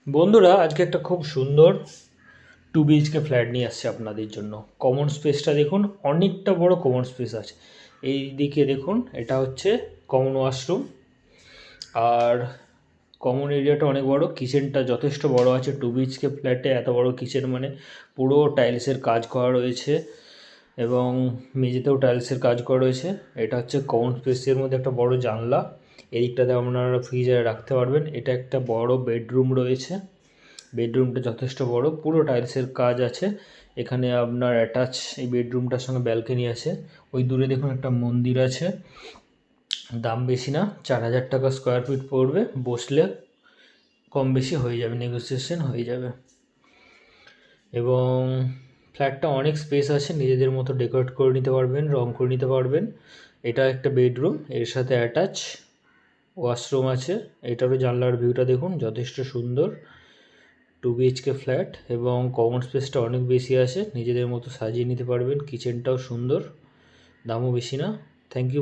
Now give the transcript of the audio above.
বন্ধুরা, আজকে একটা খুব সুন্দর 2 BHK ফ্ল্যাট নিয়ে আসছে আপনাদের জন্য। কমন স্পেসটা দেখুন, অনেকটা বড় কমন স্পেস আছে। এই দিকে দেখুন, এটা হচ্ছে কমন ওয়াশরুম। আর কমন এরিয়াটা অনেক বড়, কিচেনটা যথেষ্ট বড় আছে। 2 BHK ফ্ল্যাটে এত বড় কিচেন মানে পুরো টাইলসের কাজ করা রয়েছে এবং মেঝেতেও টাইলসের কাজ করা রয়েছে। এটা হচ্ছে কমন স্পেসের মধ্যে একটা বড় জানলা, এদিকটাতে আপনারা ফ্রিজারে রাখতে পারবেন। এটা একটা বড় বেডরুম রয়েছে, বেডরুমটা যথেষ্ট বড়, পুরো টাইলসের কাজ আছে। এখানে আপনার অ্যাটাচ এই বেডরুমটার সঙ্গে ব্যালকনি আছে। ওই দূরে দেখুন একটা মন্দির আছে। দাম বেশি না, 4,000 টাকা স্কোয়ার ফিট পড়বে। বসলে কম বেশি হয়ে যাবে, নেগোসিয়েশন হয়ে যাবে। এবং ফ্ল্যাটটা অনেক স্পেস আছে, নিজেদের মতো ডেকোরেট করে নিতে পারবেন, রং করে নিতে পারবেন। এটা একটা বেডরুম, এর সাথে অ্যাটাচ ওয়াশরুম আছে। এটারও জানলার ভিউটা দেখুন, যথেষ্ট সুন্দর। 2 BHK ফ্ল্যাট এবং কমন স্পেসটা অনেক বেশি আছে, নিজেদের মতো সাজিয়ে নিতে পারবেন। কিচেনটাও সুন্দর, দামও বেশি না। Thank you.